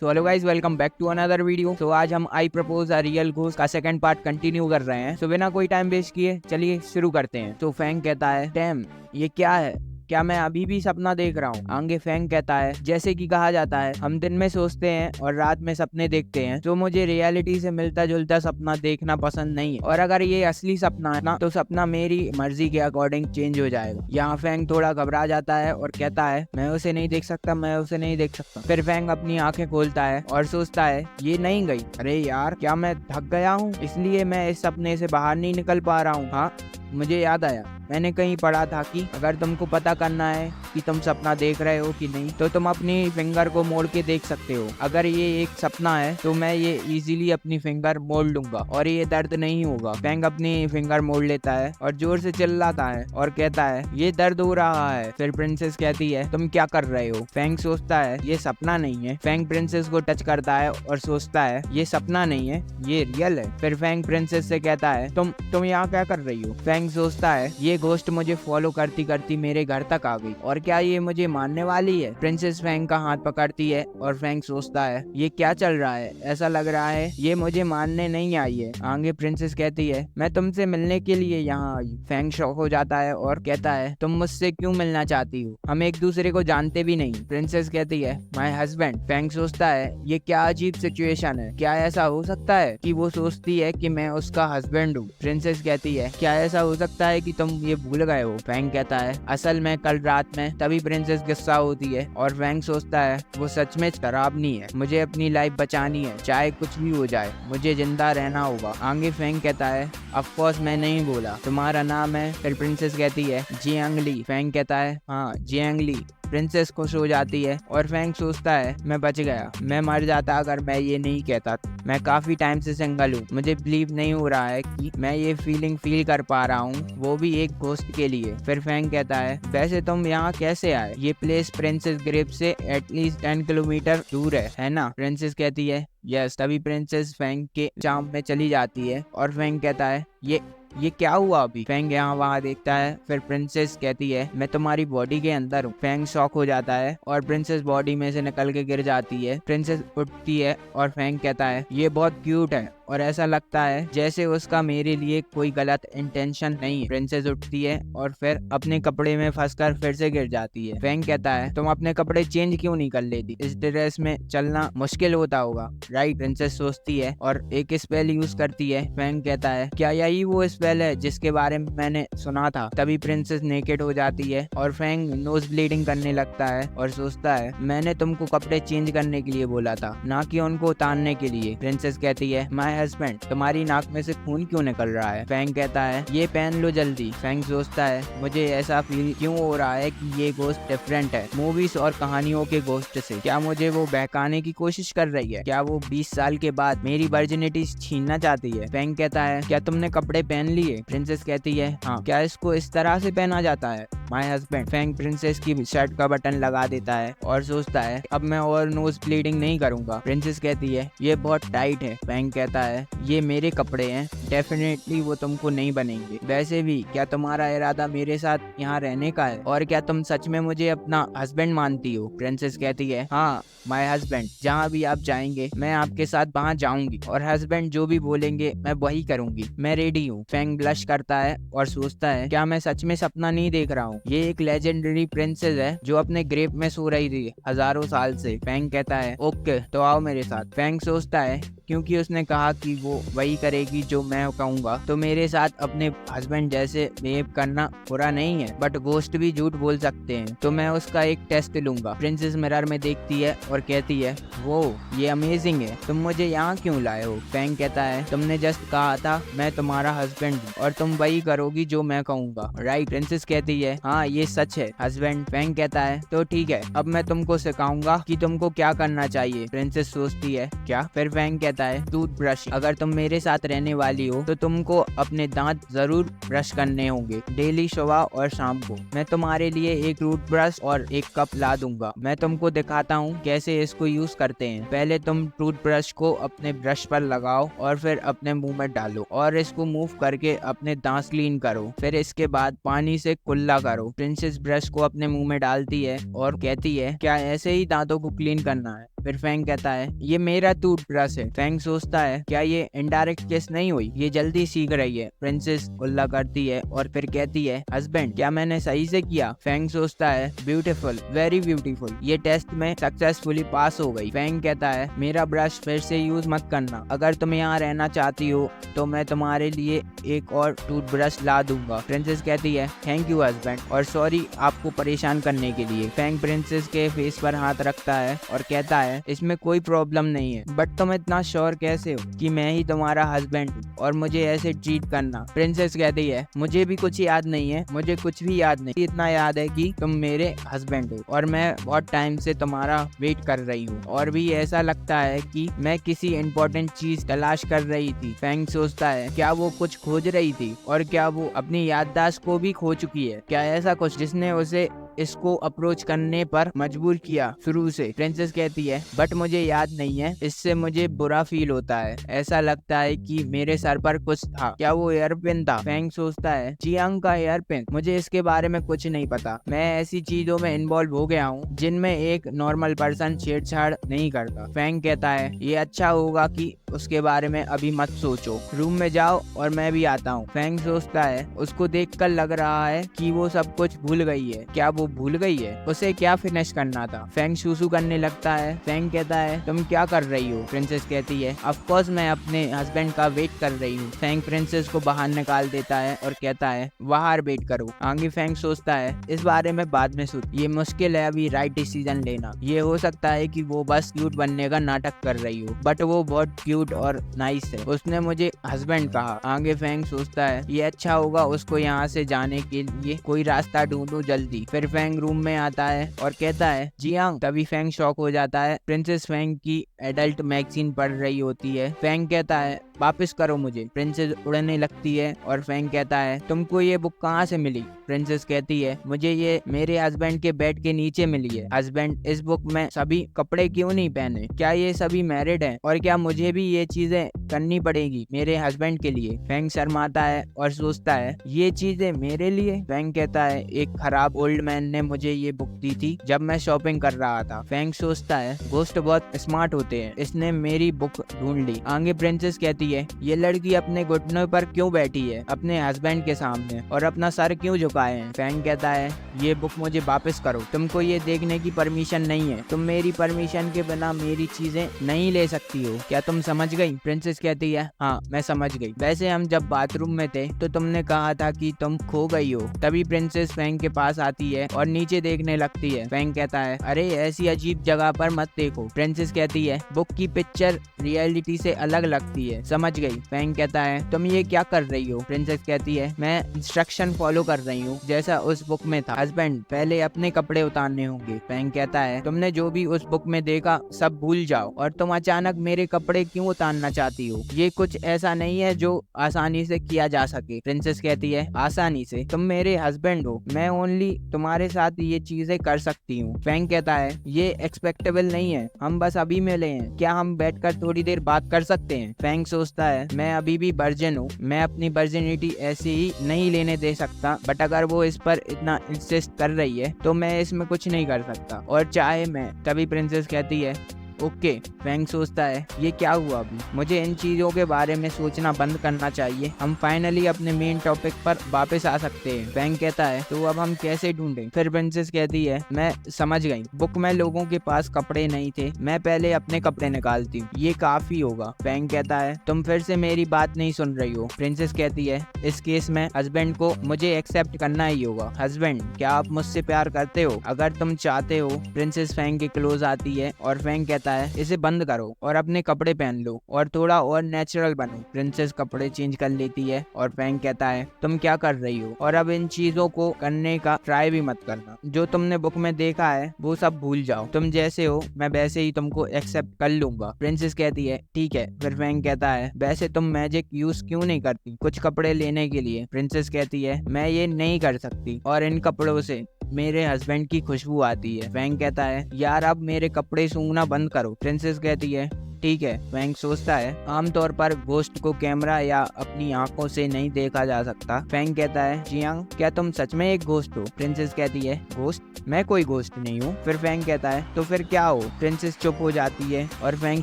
So hello guys, welcome back to another video. तो आज हम I propose a real ghost का second part continue कर रहे हैं। तो बिना कोई टाइम वेस्ट किए चलिए शुरू करते हैं। तो फैंग कहता है, डैम ये क्या है, क्या मैं अभी भी सपना देख रहा हूँ? आगे फैंग कहता है, जैसे कि कहा जाता है हम दिन में सोचते हैं और रात में सपने देखते हैं, तो मुझे रियलिटी से मिलता जुलता सपना देखना पसंद नहीं है। और अगर ये असली सपना है ना, तो सपना मेरी मर्जी के अकॉर्डिंग चेंज हो जाएगा। यहाँ फैंग थोड़ा घबरा जाता है और कहता है, मैं उसे नहीं देख सकता, मैं उसे नहीं देख सकता। फिर फैंग अपनी आंखें खोलता है और सोचता है, ये नहीं गई। अरे यार, क्या मैं थक गया हूँ इसलिए मैं इस सपने से बाहर नहीं निकल पा रहा हूँ? हाँ, मुझे याद आया, मैंने कहीं पढ़ा था कि अगर तुमको पता करना है कि तुम सपना देख रहे हो कि नहीं, तो तुम अपनी फिंगर को मोड़ के देख सकते हो। अगर ये एक सपना है तो मैं ये इजीली अपनी फिंगर मोड़ लूंगा और ये दर्द नहीं होगा। फैंग अपनी फिंगर मोड़ लेता है और जोर से चिल्लाता है और कहता है, ये दर्द हो रहा है। फिर प्रिंसेस कहती है, तुम क्या कर रहे हो? फैंग सोचता है, ये सपना नहीं है। फैंग प्रिंसेस को टच करता है और सोचता है, ये सपना नहीं है, ये रियल है। फिर फैंग प्रिंसेस से कहता है, तुम यहाँ क्या कर रही हो? फैंग सोचता है, ये घोस्ट मुझे फॉलो करती करती मेरे घर तक आ गई और क्या ये मुझे मारने वाली है? प्रिंसेस फैंग का हाथ पकड़ती है और फैंग सोचता है, ये क्या चल रहा है, ऐसा लग रहा है ये मुझे मारने नहीं आई है। आगे प्रिंसेस कहती है, मैं तुमसे मिलने के लिए यहाँ आई। फैंग शॉक हो जाता है और कहता है, तुम मुझसे क्यों मिलना चाहती हो? हम एक दूसरे को जानते भी नहीं। प्रिंसेस कहती है, माय हस्बैंड। फैंग सोचता है, ये क्या अजीब सिचुएशन है, क्या ऐसा हो सकता है कि वो सोचती है कि मैं उसका हस्बैंड हूँ? प्रिंसेस कहती है, क्या ऐसा हो सकता है कि तुम ये भूल गए हो? फैंग कहता है, असल में कल रात में। तभी प्रिंसेस गुस्सा होती है और फैंग सोचता है, वो सच में खराब नहीं है, मुझे अपनी लाइफ बचानी है, चाहे कुछ भी हो जाए, मुझे जिंदा रहना होगा। आगे फैंग कहता है, ऑफ कोर्स मैं नहीं बोला, तुम्हारा नाम है? फिर प्रिंसेस कहती है, जियांग ली। फैंग कहता है, हाँ जियांग ली। प्रिंसेस खुश हो जाती है और फैंग सोचता है, मैं बच गया, मैं मर जाता अगर मैं ये नहीं कहता। मैं काफी टाइम से सिंगल हूँ, मुझे बिलीव नहीं हो रहा है कि मैं ये फीलिंग फील कर पा रहा हूँ, वो भी एक घोस्ट के लिए। फिर फैंग कहता है, वैसे तुम यहाँ कैसे आए? ये प्लेस प्रिंसेस ग्रेव से एटलीस्ट 10 किलोमीटर दूर है ना? प्रिंसेस कहती है, यस। तभी प्रिंसेस फैंग के चाम में चली जाती है और फैंग कहता है, ये क्या हुआ अभी? फैंग यहाँ वहाँ देखता है। फिर प्रिंसेस कहती है, मैं तुम्हारी बॉडी के अंदर हूँ। फैंग शॉक हो जाता है और प्रिंसेस बॉडी में से निकल के गिर जाती है। प्रिंसेस उठती है और फैंग कहता है, ये बहुत क्यूट है और ऐसा लगता है जैसे उसका मेरे लिए कोई गलत इंटेंशन नहीं है। प्रिंसेस उठती है और फिर अपने कपड़े में फंसकर फिर से गिर जाती है। फैंग कहता है, तुम अपने कपड़े चेंज क्यों नहीं कर लेती? इस ड्रेस में चलना मुश्किल होता होगा, राइट? प्रिंसेस सोचती है और एक स्पेल यूज करती है। फैंग कहता है, क्या यही वो स्पेल है जिसके बारे में मैंने सुना था? तभी प्रिंसेस नेकेड हो जाती है और फैंग नोज ब्लीडिंग करने लगता है और सोचता है, मैंने तुमको कपड़े चेंज करने के लिए बोला था, ना कि उनको उतारने के लिए। प्रिंसेस कहती है, माय हस्बैंड, तुम्हारी नाक में से खून क्यों निकल रहा है? फैंग कहता है, ये पहन लो जल्दी। फैंग सोचता है, मुझे ऐसा फील क्यों हो रहा है कि ये घोस्ट डिफरेंट है मूवीज और कहानियों के घोस्ट से। क्या मुझे वो बहकाने की कोशिश कर रही है? क्या वो 20 साल के बाद मेरी वर्जिनिटी छीनना चाहती है? फैंग कहता है, क्या तुमने कपड़े पहन लिए? प्रिंसेस कहती है, हाँ। क्या इसको इस तरह से पहना जाता है? My husband. फैंग प्रिंसेस की शर्ट का बटन लगा देता है और सोचता है, अब मैं और नोज ब्लीडिंग नहीं करूंगा। प्रिंसेस कहती है, ये बहुत टाइट है। फैंग कहता है, ये मेरे कपड़े हैं, डेफिनेटली वो तुमको नहीं बनेंगे। वैसे भी क्या तुम्हारा इरादा मेरे साथ यहाँ रहने का है? और क्या तुम सच में मुझे अपना हस्बैंड मानती हो? प्रिंसेस कहती है, हाँ माय हस्बैंड, जहाँ भी आप जाएंगे मैं आपके साथ वहाँ जाऊंगी और हस्बैंड जो भी बोलेंगे मैं वही करूंगी, मैं रेडी हूँ। फैंग ब्लश करता है और सोचता है, क्या मैं सच में सपना नहीं देख रहा हूँ? ये एक लेजेंडरी प्रिंसेस है जो अपने ग्रेव में सो रही थी हजारों साल से। फैंग कहता है, ओके तो आओ मेरे साथ। फैंग सोचता है, क्योंकि उसने कहा कि वो वही करेगी जो मैं कहूंगा, तो मेरे साथ अपने हस्बैंड जैसे बिहेव करना बुरा नहीं है, बट घोस्ट भी झूठ बोल सकते हैं, तो मैं उसका एक टेस्ट लूंगा। प्रिंसेस मिरर में देखती है और कहती है, वो ये अमेजिंग है, तुम मुझे यहाँ क्यों लाए हो? फैंग कहता है, तुमने जस्ट कहा था मैं तुम्हारा हस्बैंड हूँ और तुम वही करोगी जो मैं कहूंगा, राइट? प्रिंसेस कहती है, हाँ ये सच है हस्बैंड। फैंग कहता है, तो ठीक है, अब मैं तुमको सिखाऊंगा कि तुमको क्या करना चाहिए। प्रिंसेस सोचती है, क्या? फिर फैंग कहता है, टूथब्रश। अगर तुम मेरे साथ रहने वाली हो तो तुमको अपने दांत जरूर ब्रश करने होंगे डेली, सुबह और शाम को। मैं तुम्हारे लिए एक टूथब्रश और एक कप ला दूंगा। मैं तुमको दिखाता हूँ कैसे इसको यूज करते हैं। पहले तुम टूथब्रश को अपने ब्रश पर लगाओ और फिर अपने मुंह में डालो और इसको मूव करके अपने दांत क्लीन करो। फिर इसके बाद पानी से कुल्ला करो। प्रिंसेस ब्रश को अपने मुंह में डालती है और कहती है, क्या ऐसे ही दांतों को क्लीन करना है? फिर फैंग कहता है ये मेरा टूथब्रश है। फैंग सोचता है क्या ये इनडायरेक्ट किस नहीं हुई, ये जल्दी सीख रही है। प्रिंसेस उल्ला करती है और फिर कहती है हस्बैंड क्या मैंने सही से किया। फैंग सोचता है ब्यूटीफुल, वेरी ब्यूटीफुल, ये टेस्ट में सक्सेसफुली पास हो गई। फैंग कहता है मेरा ब्रश फिर से यूज मत करना, अगर तुम यहाँ रहना चाहती हो तो मैं तुम्हारे लिए एक और टूथब्रश ला दूंगा। प्रिंसेस कहती है थैंक यू हस्बैंड और सॉरी आपको परेशान करने के लिए। फैंग प्रिंसेस के फेस पर हाथ रखता है और कहता है इसमें कोई प्रॉब्लम नहीं है, बट तुम इतना श्योर कैसे हो कि मैं ही तुम्हारा हस्बैंड हूँ और मुझे ऐसे ट्रीट करना। प्रिंसेस कहती है मुझे भी कुछ याद नहीं है, मुझे कुछ भी याद नहीं, इतना याद है कि तुम मेरे हस्बैंड हो और मैं बहुत टाइम से तुम्हारा वेट कर रही हूँ और भी ऐसा लगता है कि मैं किसी इम्पोर्टेंट चीज तलाश कर रही थी। फैंग सोचता है क्या वो कुछ खोज रही थी और क्या वो अपनी याददाश्त को भी खो चुकी है, क्या ऐसा कुछ जिसने उसे इसको अप्रोच करने पर मजबूर किया शुरू से। प्रिंसेस कहती है बट मुझे याद नहीं है, इससे मुझे बुरा फील होता है, ऐसा लगता है कि मेरे सर पर कुछ था, क्या वो एयरपिन था। फैंग सोचता है जियांग का एयरपिन, मुझे इसके बारे में कुछ नहीं पता, मैं ऐसी चीजों में इन्वॉल्व हो गया हूँ जिनमें एक नॉर्मल पर्सन छेड़छाड़ नहीं करता। फैंग कहता है ये अच्छा होगा कि उसके बारे में अभी मत सोचो, रूम में जाओ और मैं भी आता हूँ। फैंग सोचता है उसको देखकर लग रहा है कि वो सब कुछ भूल गई है, क्या वो भूल गई है उसे क्या फिनिश करना था। फैंग सूसू करने लगता है। फैंग कहता है तुम क्या कर रही हो। प्रिंसेस कहती है ऑफ कोर्स मैं अपने हस्बैंड का वेट कर रही हूँ। फैंग प्रिंसेस को बाहर निकाल देता है और कहता है बाहर वेट करो। आगे फैंग सोचता है इस बारे में बाद में सोच, ये मुश्किल है अभी राइट डिसीजन लेना, ये हो सकता है कि वो बस क्यूट बनने का नाटक कर रही हो, बट वो बहुत क्यूट और नाइस है, उसने मुझे हस्बैंड कहा। आगे फैंग सोचता है ये अच्छा होगा उसको यहाँ से जाने के लिए कोई रास्ता ढूंढूं जल्दी। फिर फैंग रूम में आता है और कहता है जियांग। तभी फैंग शॉक हो जाता है, प्रिंसेस फैंग की एडल्ट मैगजीन पढ़ रही होती है। फैंग कहता है वापस करो मुझे। प्रिंसेस उड़ने लगती है और फैंग कहता है तुमको ये बुक कहाँ से मिली। प्रिंसेस कहती है मुझे ये मेरे हस्बैंड के बेड के नीचे मिली है। हस्बैंड इस बुक में सभी कपड़े क्यों नहीं पहने, क्या ये सभी मैरिड हैं और क्या मुझे भी ये चीजें करनी पड़ेगी मेरे हस्बैंड के लिए। फैंग शर्माता है और सोचता है ये चीजें मेरे लिए। फैंग कहता है एक खराब ओल्ड मैन ने मुझे ये बुक दी थी जब मैं शॉपिंग कर रहा था। फैंग सोचता है घोस्ट बहुत स्मार्ट होते हैं, इसने मेरी बुक ढूंढ ली। आगे प्रिंसेस कहती है ये लड़की अपने घुटनों पर क्यों बैठी है अपने हस्बैंड के सामने और अपना सर क्यों झुकाए है। फैंग कहता है ये बुक मुझे वापस करो, तुमको ये देखने की परमिशन नहीं है, तुम मेरी परमिशन के बिना मेरी चीजें नहीं ले सकती हो, क्या तुम समझ गई। प्रिंसेस कहती है हाँ मैं समझ गई, वैसे हम जब बाथरूम में थे तो तुमने कहा था कि तुम खो गई हो। तभी प्रिंसेस फैंग के पास आती है और नीचे देखने लगती है। फैंग कहता है अरे ऐसी अजीब जगह पर मत देखो। प्रिंसेस कहती है बुक की पिक्चर रियलिटी से अलग लगती है, समझ गई। फैंग कहता है तुम ये क्या कर रही हो। प्रिंसेस कहती है मैं इंस्ट्रक्शन फॉलो कर रही हूँ जैसा उस बुक में था। हस्बैंड पहले अपने कपड़े उतारने होंगे। फैंग कहता है तुमने जो भी उस बुक में देखा सब भूल जाओ और तुम अचानक मेरे कपड़े क्यों उतारना चाहती हो, ये कुछ ऐसा नहीं है जो आसानी से किया जा सके। प्रिंसेस कहती है आसानी से, तुम मेरे हस्बैंड हो, मैं ओनली तुम्हारे साथ ये चीजें कर सकती हूँ। फैंग कहता है ये एक्सपेक्टेबल नहीं है, हम बस अभी मिले हैं, क्या हम बैठकर थोड़ी देर बात कर सकते हैं। फैंग सोचता है मैं अभी भी वर्जिन हूँ, मैं अपनी वर्जिनिटी ऐसे ही नहीं लेने दे सकता, बट अगर वो इस पर इतना इंसिस्ट कर रही है तो मैं इसमें कुछ नहीं कर सकता और चाहे मैं। तभी प्रिंसेस कहती है ओके। फैंग सोचता है ये क्या हुआ अभी, मुझे इन चीजों के बारे में सोचना बंद करना चाहिए, हम फाइनली अपने मेन टॉपिक पर वापस आ सकते हैं। फैंग कहता है तो अब हम कैसे ढूंढें। फिर प्रिंसेस कहती है मैं समझ गई, बुक में लोगों के पास कपड़े नहीं थे, मैं पहले अपने कपड़े निकालती हूँ, ये काफी होगा। फैंग कहता है तुम फिर से मेरी बात नहीं सुन रही हो। प्रिंसेस कहती है इस केस में हस्बैंड को मुझे एक्सेप्ट करना ही होगा। हस्बैंड क्या आप मुझसे प्यार करते हो, अगर तुम चाहते हो। प्रिंसेस फैंग के क्लोज आती है और फैंग कहता है इसे बंद करो और अपने कपड़े पहन लो और थोड़ा और नेचुरल बनो। प्रिंसेस कपड़े चेंज कर लेती है और फैंग कहता है तुम क्या कर रही हो और अब इन चीजों को करने का ट्राई भी मत करना, जो तुमने बुक में देखा है वो सब भूल जाओ, तुम जैसे हो मैं वैसे ही तुमको एक्सेप्ट कर लूंगा। प्रिंसेस कहती है ठीक है। फिर फैंग कहता है वैसे तुम मैजिक यूज क्यों नहीं करती कुछ कपड़े लेने के लिए। प्रिंसेस कहती है मैं ये नहीं कर सकती और इन कपड़ों से मेरे हस्बैंड की खुशबू आती है। फैंग कहता है यार अब मेरे कपड़े सूंघना बंद करो। प्रिंसेस कहती है ठीक है। फैंग सोचता है आमतौर पर घोस्ट को कैमरा या अपनी आंखों से नहीं देखा जा सकता। फैंग कहता है जियांग, क्या तुम सच में एक घोस्ट हो? प्रिंसेस कहती है घोस्ट? मैं कोई घोस्ट नहीं हूँ। फिर फैंग कहता है तो फिर क्या हो? प्रिंसेस चुप हो जाती है और फैंग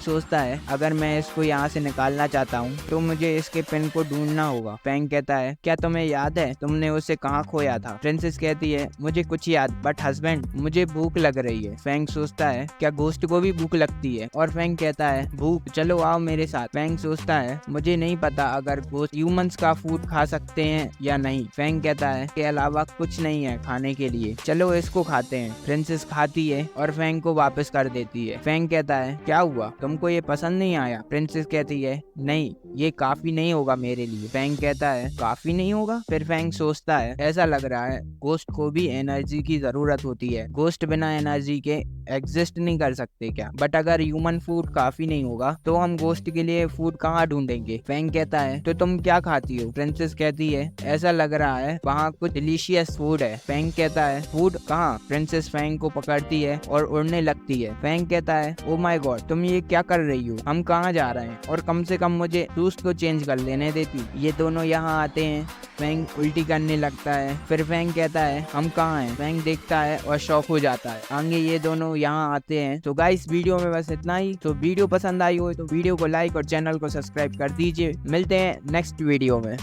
सोचता है अगर मैं इसको यहाँ से निकालना चाहता हूँ तो मुझे इसके पिन को ढूंढना होगा। फैंग कहता है क्या तुम्हें याद है तुमने उसे कहाँ खोया था? प्रिंसेस कहती है मुझे कुछ याद, बट हस्बैंड मुझे भूख लग रही है। फैंग सोचता है क्या घोस्ट को भी भूख लगती है? और फैंग कहता है भूख, चलो आओ मेरे साथ। फैंग सोचता है मुझे नहीं पता अगर घोस्ट ह्यूमंस का फूड खा सकते हैं या नहीं। फैंग कहता है के अलावा कुछ नहीं है खाने के लिए, चलो इसको खाते हैं। प्रिंसेस खाती है और फैंग को वापस कर देती है। फैंग कहता है क्या हुआ, तुमको ये पसंद नहीं आया? प्रिंसेस कहती है नहीं, ये काफी नहीं होगा मेरे लिए। फैंग कहता है काफी नहीं होगा? फिर फैंग सोचता है ऐसा लग रहा है घोस्ट को भी एनर्जी की जरूरत होती है, घोस्ट बिना एनर्जी के एग्जिस्ट नहीं कर सकते क्या? बट अगर ह्यूमन फूड काफी नहीं होगा तो हम घोस्ट के लिए फूड कहाँ ढूंढेंगे? फैंग कहता है तो तुम क्या खाती हो? प्रिंसेस कहती है ऐसा लग रहा है वहाँ कुछ डिलीशियस फूड है। फैंग कहता है फूड कहाँ? प्रिंसेस फैंग को पकड़ती है और उड़ने लगती है। फैंग कहता है ओ माय गॉड, तुम ये क्या कर रही हो? हम कहाँ जा रहे हैं? और कम से कम मुझे शूज तो चेंज कर लेने देती। ये दोनों यहाँ आते हैं। फैंग उल्टी करने लगता है। फिर फैंग कहता है हम कहाँ हैं? फैंग देखता है और शॉक हो जाता है। आगे ये दोनों यहाँ आते हैं। तो गाइस वीडियो में बस इतना ही। तो वीडियो पसंद आई हो तो वीडियो को लाइक और चैनल को सब्सक्राइब कर दीजिए। मिलते हैं नेक्स्ट वीडियो में।